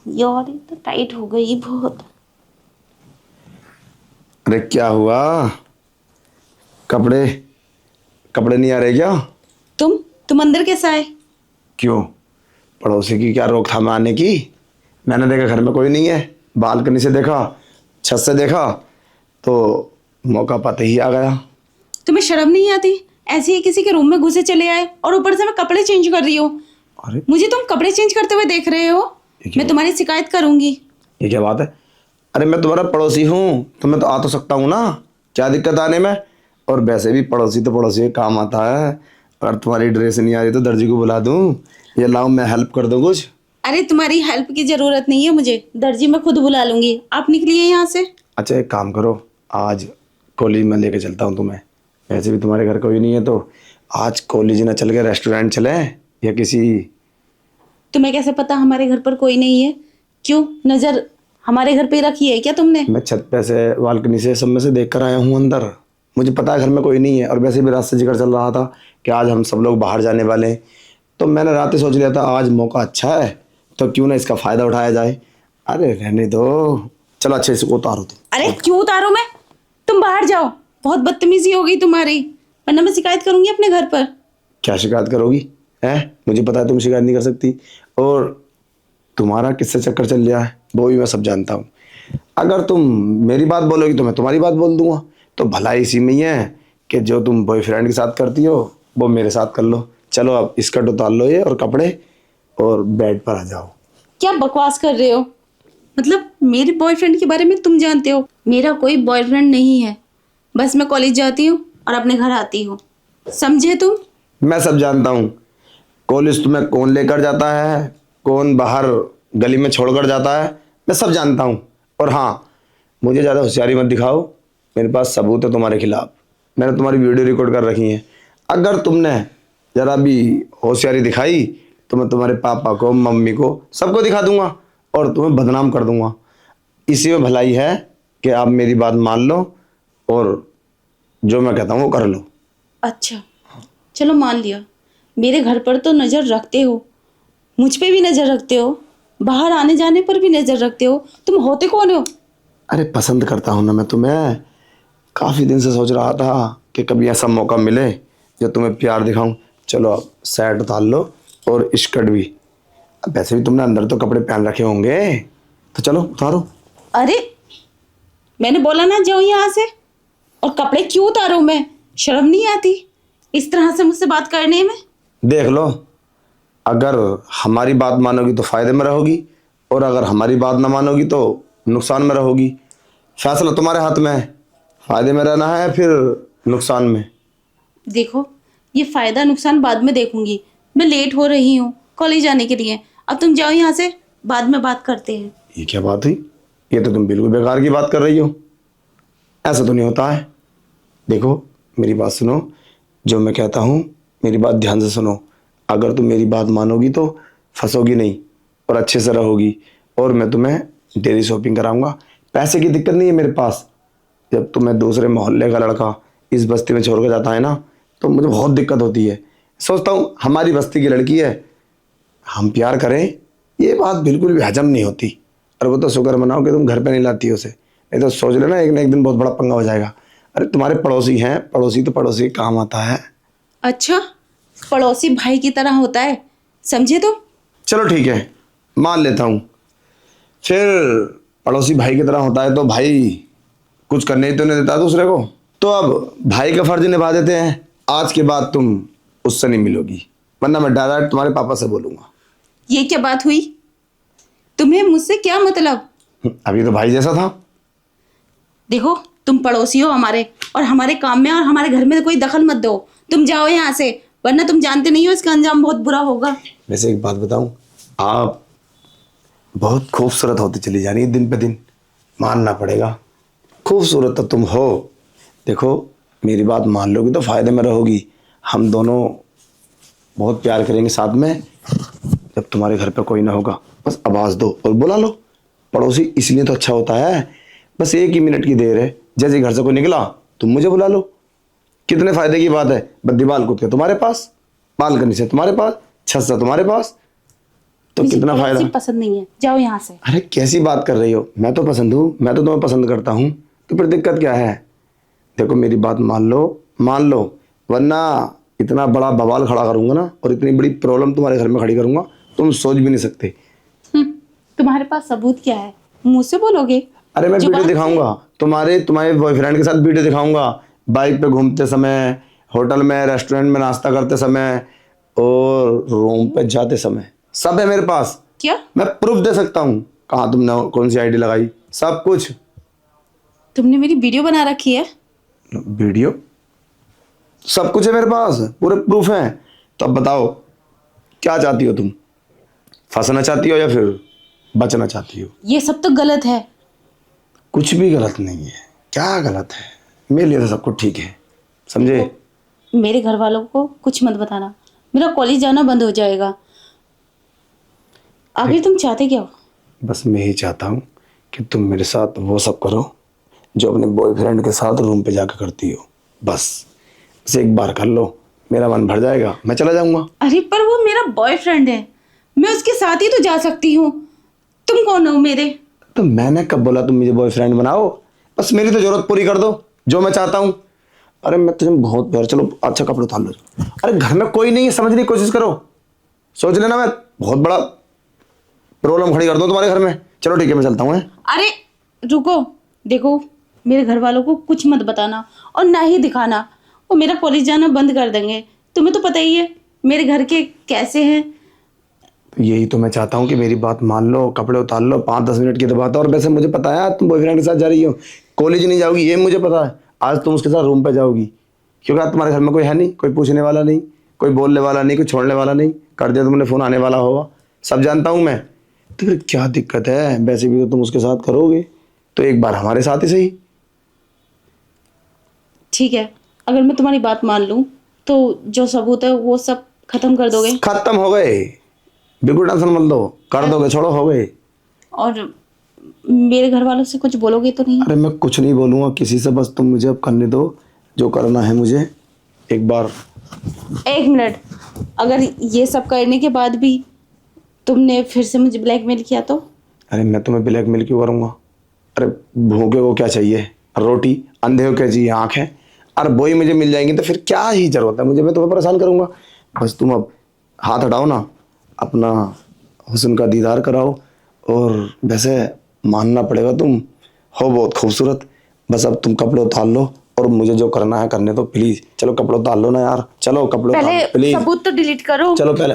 यार ये तो टाइट हो गई बहुत। अरे क्या हुआ? कपड़े कपड़े नहीं आ रहे क्या? तुम अंदर कैसा है? क्यों? पड़ोसी की क्या रोकथाम आने की? मैंने देखा घर में कोई नहीं है, बालकनी से देखा, छत से देखा, तो मौका पाते ही आ गया। तुम्हें शर्म नहीं आती? ऐसे ही किसी के रूम में घुसे चले आए और ऊपर से मैं कपड़े चेंज कर रही हूँ। अरे मुझे तुम कपड़े चेंज करते हुए देख रहे हो? ये क्या मैं तुम्हारी शिकायत करूंगी। ये क्या बात है? अरे मैं तुम्हारा पड़ोसी हूँ तो मैं तो आ तो सकता हूँ ना, क्या दिक्कत आने में? और वैसे भी पड़ोसी तो पड़ोसी के काम आता है। अगर तुम्हारी ड्रेस नहीं आ रही तो दर्जी को बुला दूँ, ये लाओ मैं हेल्प कर दूँ कुछ। अरे तुम्हारी हेल्प की जरूरत नहीं है मुझे, दर्जी मैं खुद बुला लूंगी। आप निकलिए यहाँ से। अच्छा एक काम करो, आज कॉलेज में लेके चलता हूँ तुम्हें। वैसे भी तुम्हारे घर कोई नहीं है तो आज कॉलेज ना चल के रेस्टोरेंट चले या किसी। तुम्हें कैसे पता हमारे घर पर कोई नहीं है? क्यों नजर हमारे घर पे ही रखी है क्या तुमने? मैं छत पे से बालकनी से सब में से देख कर आया हूँ अंदर। मुझे पता है घर में कोई नहीं है, और वैसे भी रात से जिक्र चल रहा था कि आज हम सब लोग बाहर जाने वाले हैं। तो मैंने रात ही सोच लिया था आज मौका अच्छा है तो क्यों ना इसका फ़ायदा उठाया जाए। अरे रहने दो, चलो अच्छे से उतारो तुम। अरे क्यों उतारूं मैं? तुम बाहर जाओ, बहुत बदतमीजी हो गई तुम्हारी, वरना मैं शिकायत करूंगी अपने घर पर। क्या शिकायत करोगी? हैं, मुझे पता है तुम शिकायत नहीं कर सकती, और तुम्हारा किससे चक्कर चल रहा है वो भी मैं सब जानता हूँ। अगर तुम मेरी बात बोलोगी तो मैं तुम्हारी बात बोल दूंगा। तो भलाई इसी में ही है कि जो तुम बॉयफ्रेंड के साथ करती हो वो मेरे साथ कर लो। चलो अब स्कर्ट उतार लो ये और कपड़े, और बेड पर आ जाओ। क्या बकवास कर रहे हो? मतलब मेरे बॉयफ्रेंड के बारे में तुम जानते हो? मेरा कोई बॉयफ्रेंड नहीं है, बस मैं कॉलेज जाती हूँ और अपने घर आती हूँ, समझे तुम? मैं सब जानता हूँ। कॉलेज तुम्हें कौन लेकर जाता है, कौन बाहर गली में छोड़कर जाता है, मैं सब जानता हूँ। और हाँ, मुझे ज़्यादा होशियारी मत दिखाओ, मेरे पास सबूत है तुम्हारे खिलाफ। मैंने तुम्हारी वीडियो रिकॉर्ड कर रखी है। अगर तुमने ज़रा भी होशियारी दिखाई तो मैं तुम्हारे पापा को, मम्मी को, सबको दिखा दूंगा और तुम्हें बदनाम कर दूंगा। इसी में भलाई है कि आप मेरी बात मान लो और जो मैं कहता हूँ वो कर लो। अच्छा चलो मान लिया, मेरे घर पर तो नज़र रखते हो, मुझ पे भी नज़र रखते हो, बाहर आने जाने पर भी नज़र रखते हो, तुम होते कौन हो? अरे पसंद करता हूँ ना मैं तुम्हें। काफ़ी दिन से सोच रहा था कि कभी ऐसा मौका मिले जो तुम्हें प्यार दिखाऊं। चलो अब शर्ट उतार लो और स्कर्ट भी। अब वैसे भी तुमने अंदर तो कपड़े पहन रखे होंगे, तो चलो उतारो। अरे मैंने बोला ना जाओ यहाँ से। और कपड़े क्यों उतारूं मैं? शर्म नहीं आती इस तरह से मुझसे बात करने में? देख लो, अगर हमारी बात मानोगी तो फ़ायदे में रहोगी, और अगर हमारी बात ना मानोगी तो नुकसान में रहोगी। फैसला तुम्हारे हाथ में है, फ़ायदे में रहना है फिर नुकसान में। देखो, ये फायदा नुकसान बाद में देखूंगी, मैं लेट हो रही हूँ कॉलेज जाने के लिए। अब तुम जाओ यहाँ से, बाद में बात करते हैं। ये क्या बात हुई? ये तो तुम बिल्कुल बेकार की बात कर रही हो, ऐसा तो नहीं होता है। देखो मेरी बात सुनो, जो मैं कहता हूँ मेरी बात ध्यान से सुनो। अगर तुम मेरी बात मानोगी तो फंसोगी नहीं और अच्छे से रहोगी, और मैं तुम्हें डेली शॉपिंग कराऊंगा। पैसे की दिक्कत नहीं है मेरे पास। जब तुम्हें दूसरे मोहल्ले का लड़का इस बस्ती में छोड़ कर जाता है ना, तो मुझे बहुत दिक्कत होती है। सोचता हूँ हमारी बस्ती की लड़की है, हम प्यार करें, ये बात बिल्कुल भी हजम नहीं होती। और वो तो शुक्र मनाओ कि तुम घर पे नहीं लाती हो उसे, नहीं तो सोच लेना एक ना एक दिन बहुत बड़ा पंगा हो जाएगा। अरे तुम्हारे पड़ोसी हैं, पड़ोसी तो पड़ोसी के काम आता है। अच्छा, पड़ोसी भाई की तरह होता है, समझे तुम? चलो ठीक है, मान लेता हूँ। फिर पड़ोसी भाई की तरह होता है तो भाई कुछ करने ही तो नहीं देता दूसरे को, तो अब भाई का फर्ज निभा देते हैं। आज के बाद तुम उससे नहीं मिलोगी, वरना मैं डायरेक्ट तुम्हारे पापा से बोलूँगा। ये क्या बात हुई? तुम्हें मुझसे क्या मतलब? अभी तो भाई जैसा था। देखो, तुम पड़ोसी हो हमारे, और हमारे काम में और हमारे घर में कोई दखल मत दो। तुम जाओ यहाँ से, वरना तुम जानते नहीं हो इसका अंजाम बहुत बुरा होगा। वैसे एक बात बताऊं, आप बहुत खूबसूरत होती चली जा रही है दिन पे दिन, मानना पड़ेगा। खूबसूरत तो तुम हो। देखो मेरी बात मान लोगी तो फायदे में रहोगी। हम दोनों बहुत प्यार करेंगे साथ में। जब तुम्हारे घर पे कोई ना होगा बस आवाज़ दो और बुला लो। पड़ोसी इसलिए तो अच्छा होता है, बस एक ही मिनट की देर है, जैसे घर से कोई निकला तुम मुझे बुला लो। कितने फायदे की बात है। बस दीवार कूद के तुम्हारे पास, बालकनी से तुम्हारे पास, छत से तुम्हारे पास। तो मुझे कितना किसी फायदा। पसंद नहीं है, जाओ यहाँ से। अरे कैसी बात कर रही हो, मैं तो पसंद हूँ, मैं तो तुम्हें पसंद करता हूँ, तो फिर दिक्कत क्या है। देखो मेरी बात मान लो, वरना इतना बड़ा बवाल खड़ा करूंगा ना, और इतनी बड़ी प्रॉब्लम तुम्हारे घर में खड़ी करूंगा, तुम सोच भी नहीं सकते। तुम्हारे पास सबूत क्या है, मुंह से बोलोगे? अरे मैं जुबान वीडियो से? दिखाऊंगा, तुम्हारे बॉयफ्रेंड के साथ वीडियो दिखाऊंगा, बाइक पे घूमते समय, होटल में, रेस्टोरेंट में नाश्ता करते समय, और रूम पे जाते समय, सब है मेरे पास। क्या? मैं प्रूफ दे सकता हूँ, कहाँ तुमने कौन सी आईडी लगाई, सब कुछ। तुमने मेरी वीडियो बना रखी है? वीडियो, सब कुछ है मेरे पास, पूरे प्रूफ हैं। तो अब बताओ क्या चाहती हो तुम, फंसना चाहती हो या फिर बचना चाहती हो। ये सब तो गलत है। कुछ भी गलत नहीं है। क्या गलत है, मेरे लिए तो सब कुछ ठीक है, समझे। मेरे घर वालों को कुछ मत बताना, मेरा कॉलेज जाना बंद हो जाएगा। आखिर तुम चाहते क्या हो? बस मैं ही चाहता हूँ कि तुम मेरे साथ वो सब करो जो अपने बॉयफ्रेंड के साथ रूम पे जाकर करती हो, बस एक बार कर लो, मेरा मन भर जाएगा, मैं चला जाऊंगा। अरे पर वो मेरा बॉयफ्रेंड है, मैं उसके साथ ही तो जा सकती हूँ। तुम कौन हो मेरे? तो मैंने कब बोला तुम मुझे बॉयफ्रेंड बनाओ, बस मेरी तो जरूरत पूरी कर दो जो मैं चाहता हूँ। अरे मैं तुझे बहुत प्यार, चलो अच्छा कपड़े उतार लो। अरे घर में कोई नहीं है, समझने की कोशिश करो, सोच लेना मैं बहुत बड़ा प्रॉब्लम खड़ी कर दूँ तुम्हारे घर में। चलो ठीक है, मैं चलता हूँ। अरे रुको, देखो मेरे घर वालों को कुछ मत बताना और ना ही दिखाना, वो मेरा कॉलेज जाना बंद कर देंगे। तुम्हें तो पता ही है मेरे घर के कैसे हैं। तो यही तो मैं चाहता हूँ कि मेरी बात मान लो, कपड़े उतार लो, 5-10 मिनट की तो बात है। और वैसे मुझे पता है तुम बॉयफ्रेंड के साथ जा रही हो, कॉलेज नहीं जाओगी ये मुझे पता है। आज तुम उसके साथ रूम पे जाओगी, क्योंकि आज तुम्हारे घर में कोई है नहीं, कोई पूछने वाला नहीं, कोई बोलने वाला नहीं, कोई छोड़ने वाला नहीं। कर दिया तुमने फ़ोन, आने वाला होगा, सब जानता हूँ मैं। तो फिर क्या दिक्कत है, वैसे भी तो तुम उसके साथ करोगे, तो एक बार हमारे साथ ही सही। ठीक है, अगर मैं तुम्हारी बात मान लूँ तो जो सबूत है वो सब खत्म कर दोगे? खत्म हो गए, बिल्कुल टेंशन मत लो, कर दोगे, छोड़ो, हो गए। और मेरे घर वालों से कुछ बोलोगे तो नहीं? अरे मैं कुछ नहीं बोलूँगा किसी से, बस तुम मुझे अब करने दो जो करना है मुझे। एक बार एक मिनट, अगर ये सब करने के बाद भी तुमने फिर से मुझे ब्लैकमेल किया तो? अरे मैं तुम्हें ब्लैकमेल क्यों करूँगा। अरे भूखे को क्या चाहिए, रोटी, अंधे को क्या चाहिए, आँखें। अरे वही मुझे मिल जाएंगी तो फिर क्या ही जरूरत है मुझे, मैं तुम्हें परेशान करूँगा। बस तुम अब हाथ हटाओ ना, अपना हुस्न का दीदार कराओ। और वैसे मानना पड़ेगा तुम हो बहुत खूबसूरत। बस अब तुम कपड़े उतार लो और मुझे जो करना है करने दो, प्लीज। चलो कपड़े उतार लो ना यार, चलो कपड़े उतार लो पहले प्लीज। सबूत तो डिलीट करो। चलो पहले